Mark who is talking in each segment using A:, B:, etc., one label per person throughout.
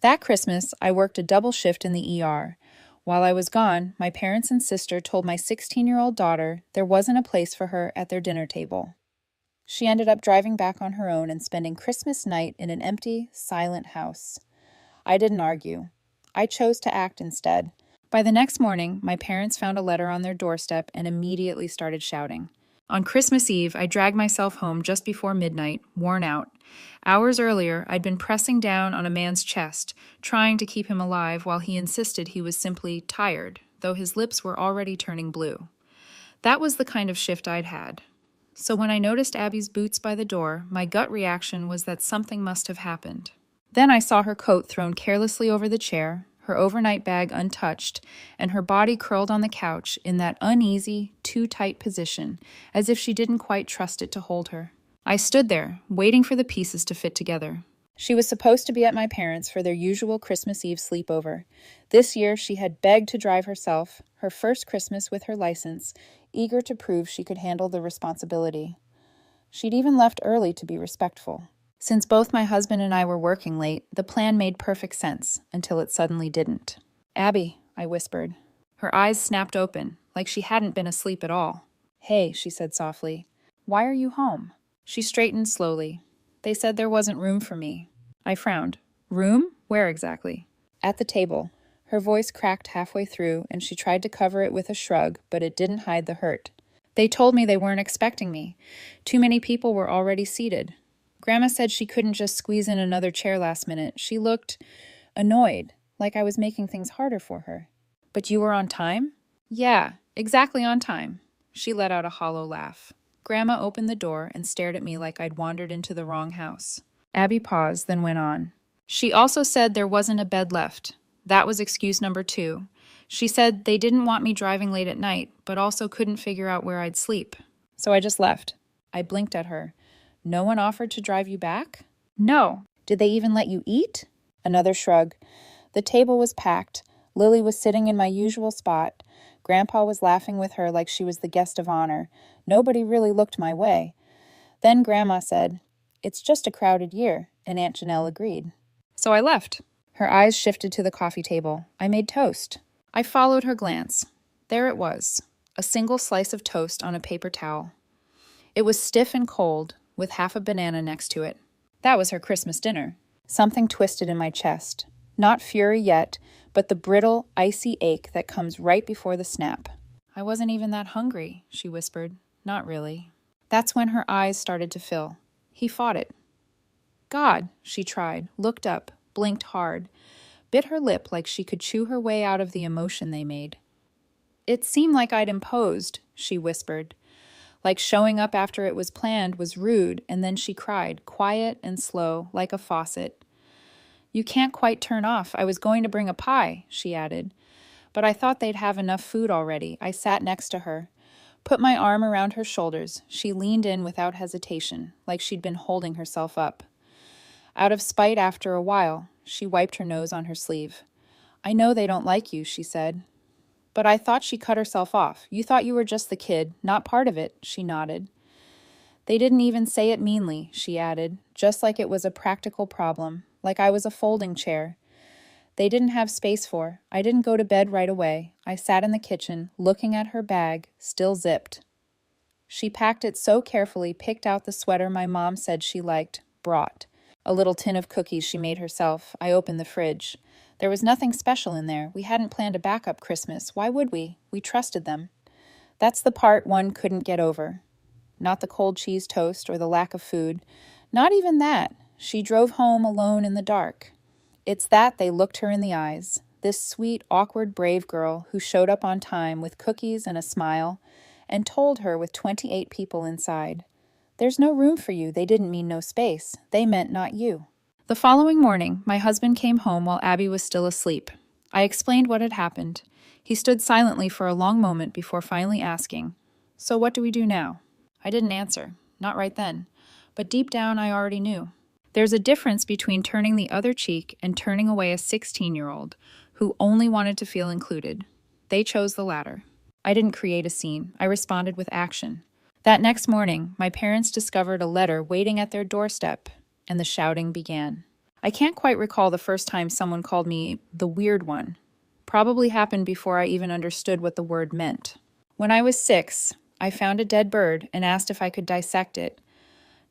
A: That Christmas, I worked a double shift in the ER. While I was gone, my parents and sister told my 16-year-old daughter there wasn't a place for her at their dinner table. She ended up driving back on her own and spending Christmas night in an empty, silent house. I didn't argue. I chose to act instead. By the next morning, my parents found a letter on their doorstep and immediately started shouting. On Christmas Eve, I dragged myself home just before midnight, worn out. Hours earlier, I'd been pressing down on a man's chest, trying to keep him alive while he insisted he was simply tired, though his lips were already turning blue. That was the kind of shift I'd had. So when I noticed Abby's boots by the door, my gut reaction was that something must have happened. Then I saw her coat thrown carelessly over the chair, her overnight bag untouched, and her body curled on the couch in that uneasy, too tight position, as if she didn't quite trust it to hold her. I stood there, waiting for the pieces to fit together. She was supposed to be at my parents' for their usual Christmas Eve sleepover. This year she had begged to drive herself, her first Christmas with her license, eager to prove she could handle the responsibility. She'd even left early to be respectful. Since both my husband and I were working late, the plan made perfect sense, until it suddenly didn't. "Abby," I whispered. Her eyes snapped open, like she hadn't been asleep at all. "Hey," she said softly. "Why are you home?" She straightened slowly. "They said there wasn't room for me." I frowned. "Room? Where exactly?" "At the table." Her voice cracked halfway through, and she tried to cover it with a shrug, but it didn't hide the hurt. "They told me they weren't expecting me. Too many people were already seated. Grandma said she couldn't just squeeze in another chair last minute. She looked annoyed, like I was making things harder for her." "But you were on time?" "Yeah, exactly on time." She let out a hollow laugh. Grandma opened the door and stared at me like I'd wandered into the wrong house. Abby paused, then went on. "She also said there wasn't a bed left. That was excuse number 2. She said they didn't want me driving late at night, but also couldn't figure out where I'd sleep. So I just left." I blinked at her. "No one offered to drive you back?" "No." "Did they even let you eat?" Another shrug. The table was packed. Lily was sitting in my usual spot. Grandpa was laughing with her like she was the guest of honor. Nobody really looked my way. Then Grandma said, "It's just a crowded year," and Aunt Janelle agreed. So I left. Her eyes shifted to the coffee table. I made toast. I followed her glance. There it was, a single slice of toast on a paper towel. It was stiff and cold, with half a banana next to it. That was her Christmas dinner. Something twisted in my chest. Not fury yet, but the brittle, icy ache that comes right before the snap. "I wasn't even that hungry," she whispered. "Not really." That's when her eyes started to fill. He fought it. "God," she tried, looked up, blinked hard, bit her lip like she could chew her way out of the emotion they made. "It seemed like I'd imposed," she whispered. Like showing up after it was planned was rude, and then she cried, quiet and slow, like a faucet. "You can't quite turn off. I was going to bring a pie," she added. But I thought they'd have enough food already. I sat next to her, put my arm around her shoulders. She leaned in without hesitation, like she'd been holding herself up. Out of spite after a while, she wiped her nose on her sleeve. "I know they don't like you," she said. "But I thought," she cut herself off. "You thought you were just the kid, not part of it," she nodded. "They didn't even say it meanly," she added, just like it was a practical problem, like I was a folding chair. "They didn't have space for. I didn't go to bed right away. I sat in the kitchen, looking at her bag, still zipped." She packed it so carefully, picked out the sweater my mom said she liked, brought. A little tin of cookies she made herself. I opened the fridge. There was nothing special in there. We hadn't planned a backup Christmas. Why would we? We trusted them. That's the part one couldn't get over. Not the cold cheese toast or the lack of food. Not even that. She drove home alone in the dark. It's that they looked her in the eyes. This sweet, awkward, brave girl who showed up on time with cookies and a smile and told her with 28 people inside, "There's no room for you." They didn't mean no space. They meant not you. The following morning, my husband came home while Abby was still asleep. I explained what had happened. He stood silently for a long moment before finally asking, "So what do we do now?" I didn't answer. Not right then. But deep down, I already knew. There's a difference between turning the other cheek and turning away a 16-year-old who only wanted to feel included. They chose the latter. I didn't create a scene. I responded with action. That next morning, my parents discovered a letter waiting at their doorstep, and the shouting began. I can't quite recall the first time someone called me the weird one. Probably happened before I even understood what the word meant. When I was 6, I found a dead bird and asked if I could dissect it,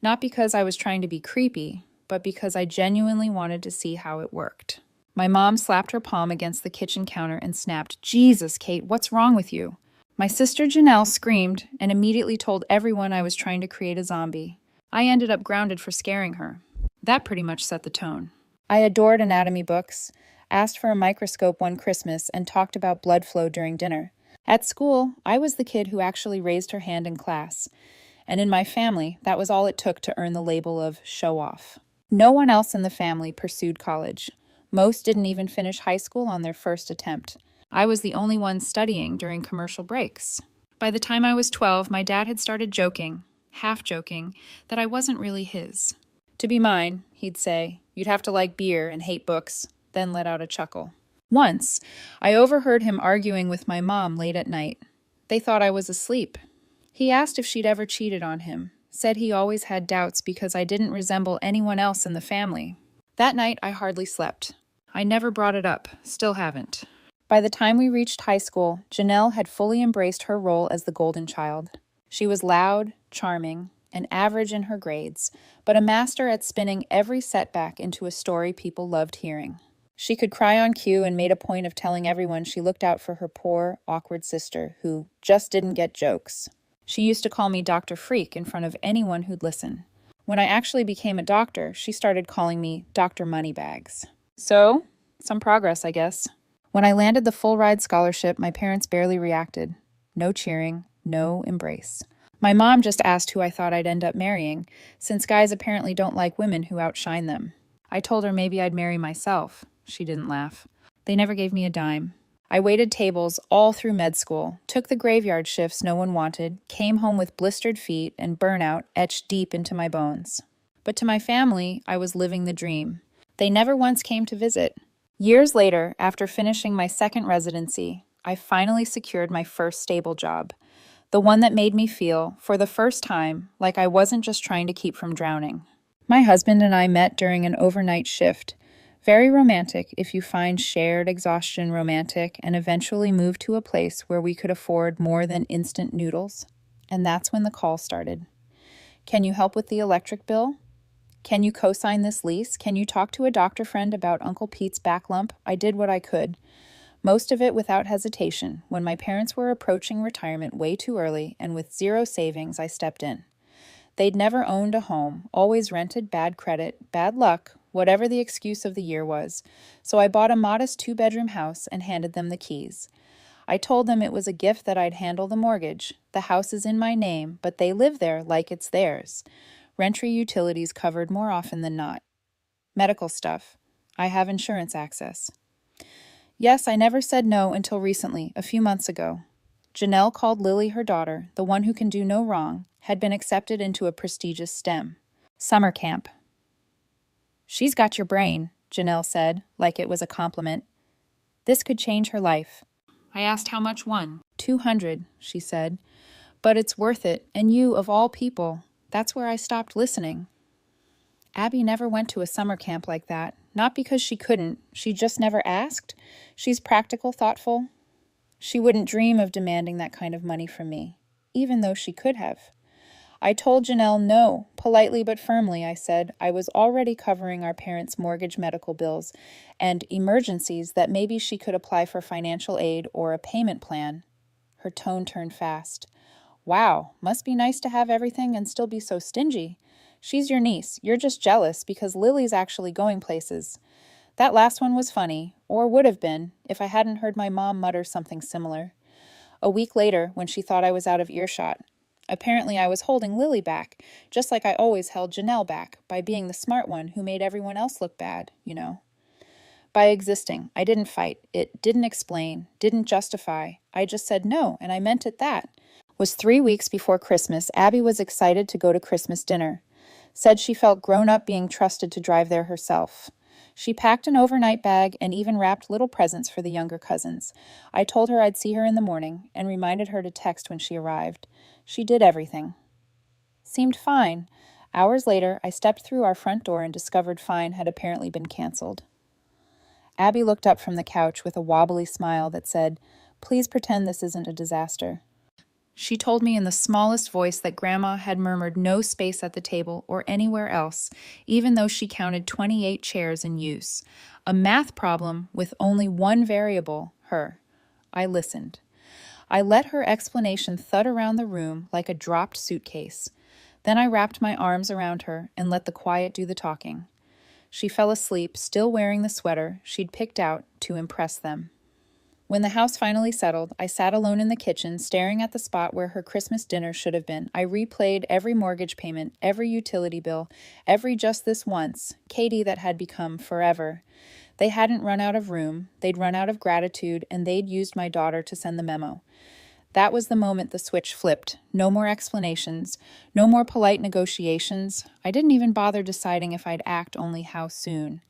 A: not because I was trying to be creepy, but because I genuinely wanted to see how it worked. My mom slapped her palm against the kitchen counter and snapped, "Jesus, Kate, what's wrong with you?" My sister Janelle screamed and immediately told everyone I was trying to create a zombie. I ended up grounded for scaring her. That pretty much set the tone. I adored anatomy books, asked for a microscope one Christmas, and talked about blood flow during dinner. At school, I was the kid who actually raised her hand in class, and in my family, that was all it took to earn the label of show off. No one else in the family pursued college. Most didn't even finish high school on their first attempt. I was the only one studying during commercial breaks. By the time I was 12, my dad had started joking, half joking, that I wasn't really his. To be mine, he'd say, you'd have to like beer and hate books, then let out a chuckle. Once, I overheard him arguing with my mom late at night. They thought I was asleep. He asked if she'd ever cheated on him, said he always had doubts because I didn't resemble anyone else in the family. That night, I hardly slept. I never brought it up, still haven't. By the time we reached high school, Janelle had fully embraced her role as the golden child. She was loud, charming, and average in her grades, but a master at spinning every setback into a story people loved hearing. She could cry on cue and made a point of telling everyone she looked out for her poor, awkward sister who just didn't get jokes. She used to call me Dr. Freak in front of anyone who'd listen. When I actually became a doctor, she started calling me Dr. Moneybags. So, some progress, I guess. When I landed the full-ride scholarship, my parents barely reacted. No cheering, no embrace. My mom just asked who I thought I'd end up marrying, since guys apparently don't like women who outshine them. I told her maybe I'd marry myself. She didn't laugh. They never gave me a dime. I waited tables all through med school, took the graveyard shifts no one wanted, came home with blistered feet and burnout etched deep into my bones. But to my family, I was living the dream. They never once came to visit. Years later, after finishing my second residency, I finally secured my first stable job. The one that made me feel, for the first time, like I wasn't just trying to keep from drowning. My husband and I met during an overnight shift. Very romantic if you find shared exhaustion romantic, and eventually moved to a place where we could afford more than instant noodles. And that's when the call started. Can you help with the electric bill? Can you co-sign this lease? Can you talk to a doctor friend about Uncle Pete's back lump? I did what I could. Most of it without hesitation. When my parents were approaching retirement way too early and with zero savings, I stepped in. They'd never owned a home, always rented, bad credit, bad luck, whatever the excuse of the year was. So I bought a modest 2-bedroom house and handed them the keys. I told them it was a gift that I'd handle the mortgage. The house is in my name, but they live there like it's theirs. Rentry utilities covered more often than not. Medical stuff. I have insurance access. Yes, I never said no until recently, a few months ago. Janelle called Lily her daughter, the one who can do no wrong, had been accepted into a prestigious STEM. Summer camp. She's got your brain, Janelle said, like it was a compliment. This could change her life. I asked how much one. 200, she said. But it's worth it, and you, of all people, that's where I stopped listening. Abby never went to a summer camp like that, not because she couldn't, she just never asked. She's practical, thoughtful. She wouldn't dream of demanding that kind of money from me, even though she could have. I told Janelle no, politely but firmly. I said I was already covering our parents' mortgage, medical bills, and emergencies that maybe she could apply for financial aid or a payment plan. Her tone turned fast. Wow, must be nice to have everything and still be so stingy. She's your niece. You're just jealous because Lily's actually going places. That last one was funny, or would have been, if I hadn't heard my mom mutter something similar. A week later, when she thought I was out of earshot, apparently I was holding Lily back, just like I always held Janelle back, by being the smart one who made everyone else look bad, you know. By existing, I didn't fight. It didn't explain, didn't justify. I just said no, and I meant it that. Was 3 weeks before Christmas, Abby was excited to go to Christmas dinner. Said she felt grown up being trusted to drive there herself. She packed an overnight bag and even wrapped little presents for the younger cousins. I told her I'd see her in the morning and reminded her to text when she arrived. She did everything. Seemed fine. Hours later, I stepped through our front door and discovered Fine had apparently been canceled. Abby looked up from the couch with a wobbly smile that said, "Please pretend this isn't a disaster." She told me in the smallest voice that Grandma had murmured no space at the table or anywhere else, even though she counted 28 chairs in use. A math problem with only one variable, her. I listened. I let her explanation thud around the room like a dropped suitcase. Then I wrapped my arms around her and let the quiet do the talking. She fell asleep, still wearing the sweater she'd picked out to impress them. When the house finally settled, I sat alone in the kitchen, staring at the spot where her Christmas dinner should have been. I replayed every mortgage payment, every utility bill, every just this once, Katie that had become forever. They hadn't run out of room, they'd run out of gratitude, and they'd used my daughter to send the memo. That was the moment the switch flipped. No more explanations, no more polite negotiations. I didn't even bother deciding if I'd act, only how soon.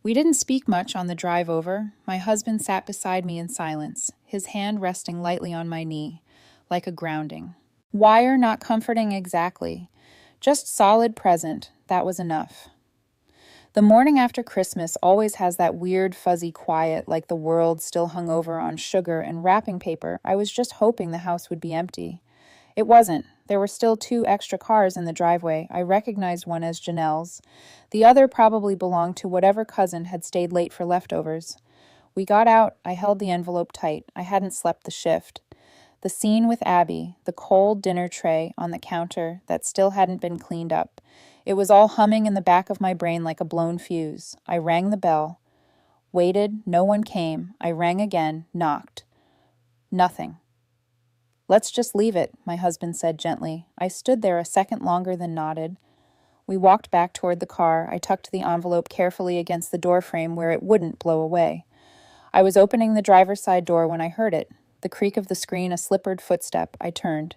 A: We didn't speak much on the drive over. My husband sat beside me in silence, his hand resting lightly on my knee, like a grounding. Wire not comforting exactly, just solid present, that was enough. The morning after Christmas always has that weird fuzzy quiet, like the world still hung over on sugar and wrapping paper. I was just hoping the house would be empty. It wasn't. There were still 2 extra cars in the driveway. I recognized one as Janelle's. The other probably belonged to whatever cousin had stayed late for leftovers. We got out. I held the envelope tight. I hadn't slept the shift. The scene with Abby, the cold dinner tray on the counter that still hadn't been cleaned up. It was all humming in the back of my brain like a blown fuse. I rang the bell. Waited. No one came. I rang again. Knocked. Nothing. "Let's just leave it," my husband said gently. I stood there a second longer than nodded. We walked back toward the car. I tucked the envelope carefully against the doorframe where it wouldn't blow away. I was opening the driver's side door when I heard it. The creak of the screen, a slippered footstep. I turned.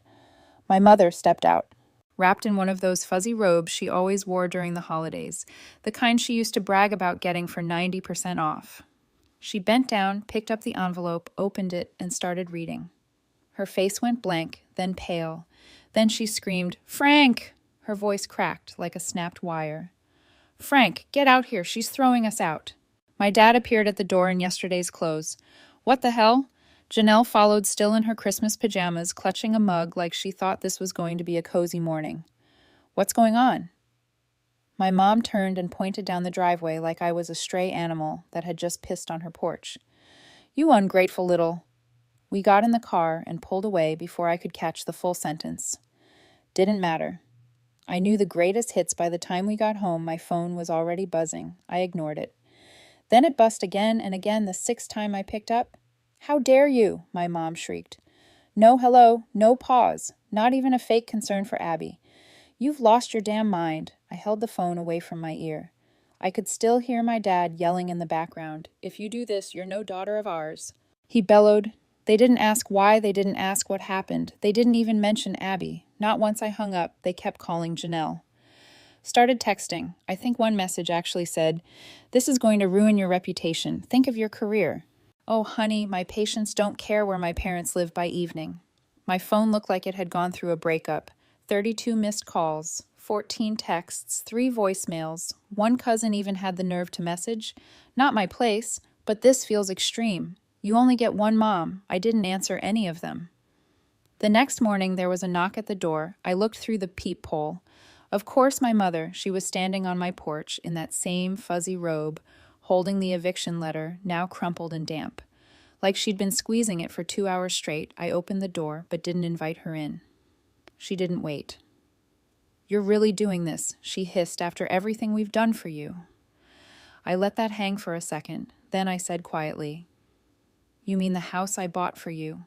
A: My mother stepped out, wrapped in one of those fuzzy robes she always wore during the holidays, the kind she used to brag about getting for 90% off. She bent down, picked up the envelope, opened it, and started reading. Her face went blank, then pale. Then she screamed, "Frank!" Her voice cracked like a snapped wire. "Frank, get out here. She's throwing us out." My dad appeared at the door in yesterday's clothes. "What the hell?" Janelle followed, still in her Christmas pajamas, clutching a mug like she thought this was going to be a cozy morning. "What's going on?" My mom turned and pointed down the driveway like I was a stray animal that had just pissed on her porch. "You ungrateful little—" We got in the car and pulled away before I could catch the full sentence. Didn't matter. I knew the greatest hits by the time we got home. My phone was already buzzing. I ignored it. Then it buzzed again and again the 6th time I picked up. "How dare you?" my mom shrieked. No hello, no pause, not even a fake concern for Abby. "You've lost your damn mind." I held the phone away from my ear. I could still hear my dad yelling in the background, "If you do this, you're no daughter of ours." He bellowed. They didn't ask why, they didn't ask what happened. They didn't even mention Abby. Not once I hung up, they kept calling Janelle. Started texting. I think one message actually said, "This is going to ruin your reputation. Think of your career." Oh, honey, my patients don't care where my parents live by evening. My phone looked like it had gone through a breakup. 32 missed calls, 14 texts, 3 voicemails. One cousin even had the nerve to message, "Not my place, but this feels extreme. You only get one mom." I didn't answer any of them. The next morning, there was a knock at the door. I looked through the peephole. Of course, my mother. She was standing on my porch in that same fuzzy robe, holding the eviction letter, now crumpled and damp. Like she'd been squeezing it for 2 hours straight, I opened the door but didn't invite her in. She didn't wait. "You're really doing this," she hissed, "after everything we've done for you." I let that hang for a second. Then I said quietly, "You mean the house I bought for you?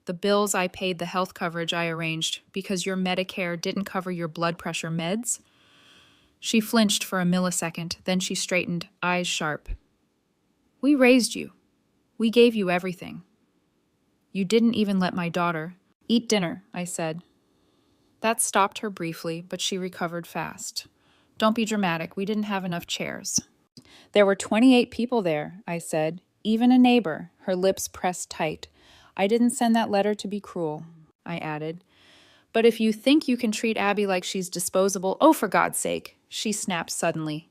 A: The bills I paid, the health coverage I arranged because your Medicare didn't cover your blood pressure meds?" She flinched for a millisecond, then she straightened, eyes sharp. "We raised you. We gave you everything. You didn't even let my daughter eat dinner," I said. That stopped her briefly, but she recovered fast. "Don't be dramatic. We didn't have enough chairs." "There were 28 people there," I said. "Even a neighbor," her lips pressed tight. "I didn't send that letter to be cruel," I added. But if you think you can treat Abby like she's disposable, oh, for God's sake, she snapped suddenly.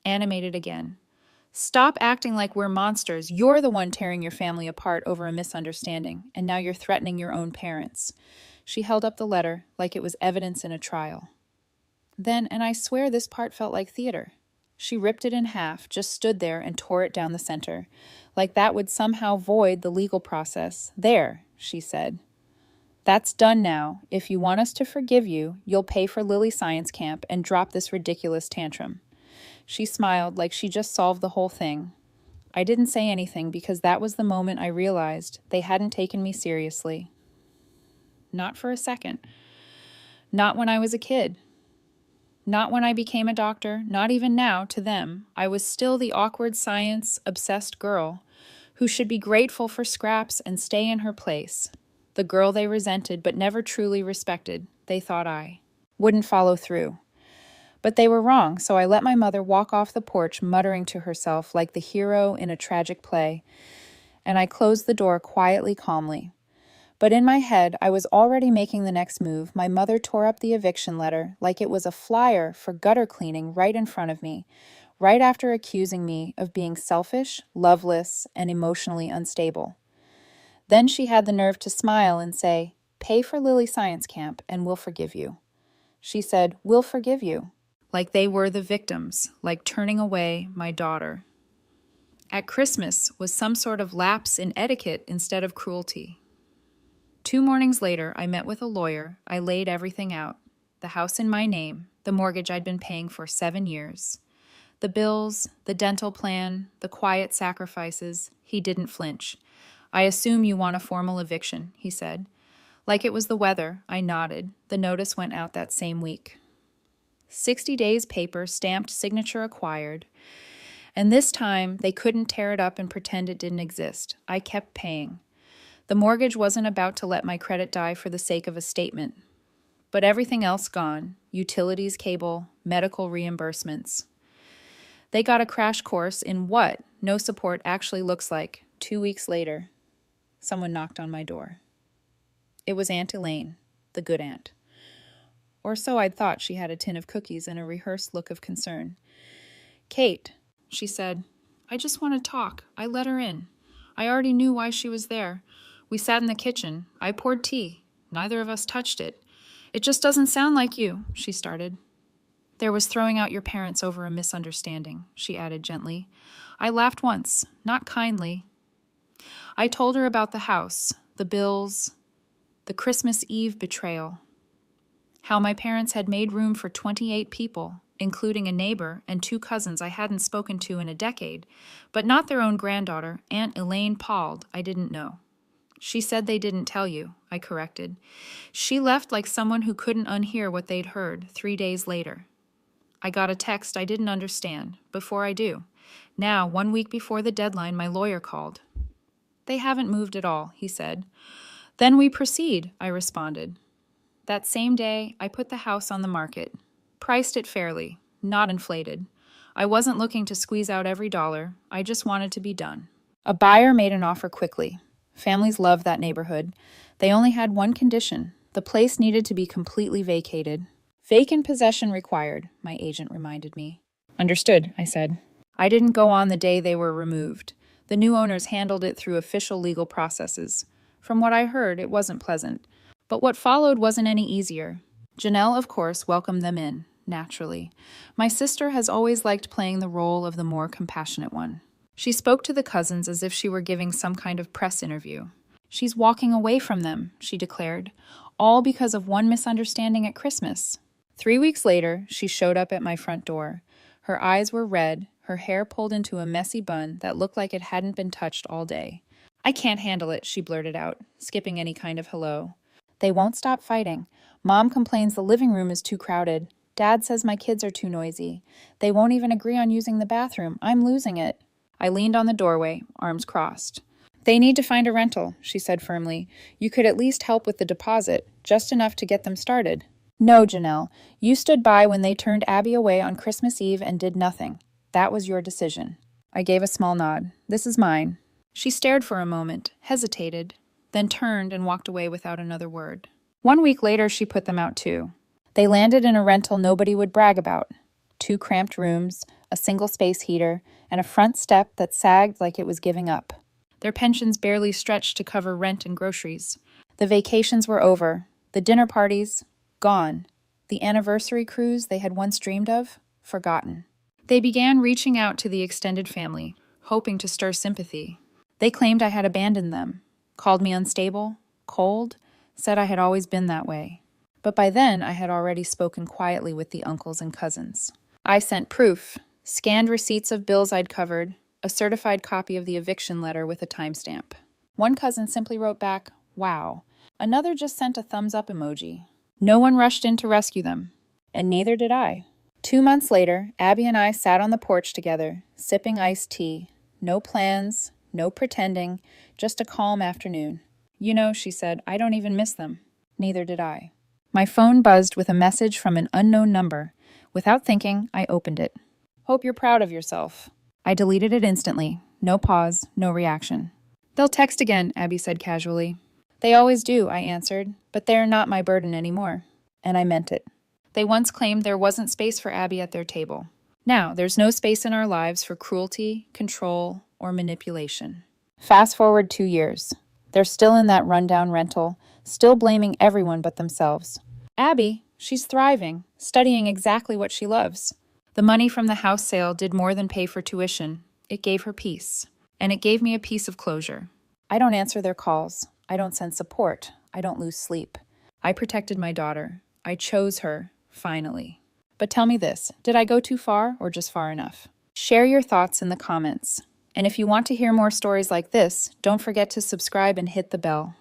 A: Animated again. Stop acting like we're monsters. You're the one tearing your family apart over a misunderstanding, and now you're threatening your own parents. She held up the letter like it was evidence in a trial. Then, and I swear this part felt like theater, she ripped it in half, just stood there and tore it down the center, like that would somehow void the legal process. There, she said. That's done now. If you want us to forgive you, you'll pay for Lily Science Camp and drop this ridiculous tantrum. She smiled like she just solved the whole thing. I didn't say anything because that was the moment I realized they hadn't taken me seriously. Not for a second. Not when I was a kid. Not when I became a doctor, not even now to them. I was still the awkward science-obsessed girl who should be grateful for scraps and stay in her place. The girl they resented but never truly respected, they thought I wouldn't follow through. But they were wrong, so I let my mother walk off the porch muttering to herself like the hero in a tragic play, and I closed the door quietly, calmly. But in my head, I was already making the next move. My mother tore up the eviction letter like it was a flyer for gutter cleaning right in front of me, right after accusing me of being selfish, loveless, and emotionally unstable. Then she had the nerve to smile and say, "Pay for Lily Science Camp and we'll forgive you." She said, "We'll forgive you." Like they were the victims, like turning away my daughter. At Christmas was some sort of lapse in etiquette instead of cruelty. 2 mornings later, I met with a lawyer. I laid everything out. The house in my name, the mortgage I'd been paying for 7 years. The bills, the dental plan, the quiet sacrifices. He didn't flinch. "I assume you want a formal eviction," he said. Like it was the weather, I nodded. The notice went out that same week. 60 days paper, stamped, signature acquired. And this time, they couldn't tear it up and pretend it didn't exist. I kept paying. The mortgage wasn't about to let my credit die for the sake of a statement. But everything else gone. Utilities, cable, medical reimbursements. They got a crash course in what no support actually looks like. 2 weeks later, someone knocked on my door. It was Aunt Elaine, the good aunt. Or so I'd thought. She had a tin of cookies and a rehearsed look of concern. "Kate," she said, "I just want to talk." I let her in. I already knew why she was there. We sat in the kitchen. I poured tea. Neither of us touched it. "It just doesn't sound like you," she started. "There was throwing out your parents over a misunderstanding," she added gently. I laughed once, not kindly. I told her about the house, the bills, the Christmas Eve betrayal, how my parents had made room for 28 people, including a neighbor and 2 cousins I hadn't spoken to in a decade, but not their own granddaughter, Aunt Elaine Pauld, I didn't know. "She said they didn't tell you," I corrected. She left like someone who couldn't unhear what they'd heard 3 days later. I got a text I didn't understand. Before I do. Now, 1 week before the deadline, my lawyer called. "They haven't moved at all," he said. "Then we proceed," I responded. That same day, I put the house on the market. Priced it fairly, not inflated. I wasn't looking to squeeze out every dollar. I just wanted to be done. A buyer made an offer quickly. Families loved that neighborhood. They only had one condition. The place needed to be completely vacated. "Vacant possession required," my agent reminded me. "Understood," I said. I didn't go on the day they were removed. The new owners handled it through official legal processes. From what I heard, it wasn't pleasant. But what followed wasn't any easier. Janelle, of course, welcomed them in, naturally. My sister has always liked playing the role of the more compassionate one. She spoke to the cousins as if she were giving some kind of press interview. "She's walking away from them," she declared, "all because of one misunderstanding at Christmas." 3 weeks later, she showed up at my front door. Her eyes were red, her hair pulled into a messy bun that looked like it hadn't been touched all day. "I can't handle it," she blurted out, skipping any kind of hello. "They won't stop fighting. Mom complains the living room is too crowded. Dad says my kids are too noisy. They won't even agree on using the bathroom. I'm losing it." I leaned on the doorway, arms crossed. "They need to find a rental," she said firmly. "You could at least help with the deposit, just enough to get them started." "No, Janelle. You stood by when they turned Abby away on Christmas Eve and did nothing. That was your decision." I gave a small nod. "This is mine." She stared for a moment, hesitated, then turned and walked away without another word. 1 week later, she put them out too. They landed in a rental nobody would brag about. 2 cramped rooms, a single space heater, and a front step that sagged like it was giving up. Their pensions barely stretched to cover rent and groceries. The vacations were over. The dinner parties, gone. The anniversary cruise they had once dreamed of, forgotten. They began reaching out to the extended family, hoping to stir sympathy. They claimed I had abandoned them, called me unstable, cold, said I had always been that way. But by then, I had already spoken quietly with the uncles and cousins. I sent proof, scanned receipts of bills I'd covered, a certified copy of the eviction letter with a timestamp. One cousin simply wrote back, "Wow." Another just sent a thumbs up emoji. No one rushed in to rescue them, and neither did I. 2 months later, Abby and I sat on the porch together, sipping iced tea. No plans, no pretending, just a calm afternoon. "You know," she said, "I don't even miss them." Neither did I. My phone buzzed with a message from an unknown number. Without thinking, I opened it. "Hope you're proud of yourself." I deleted it instantly. No pause, no reaction. "They'll text again," Abby said casually. "They always do," I answered, "but they're not my burden anymore." And I meant it. They once claimed there wasn't space for Abby at their table. Now, there's no space in our lives for cruelty, control, or manipulation. Fast forward 2 years. They're still in that rundown rental, still blaming everyone but themselves. Abby, she's thriving, studying exactly what she loves. The money from the house sale did more than pay for tuition. It gave her peace. And it gave me a piece of closure. I don't answer their calls. I don't send support. I don't lose sleep. I protected my daughter. I chose her, finally. But tell me this, did I go too far or just far enough? Share your thoughts in the comments. And if you want to hear more stories like this, don't forget to subscribe and hit the bell.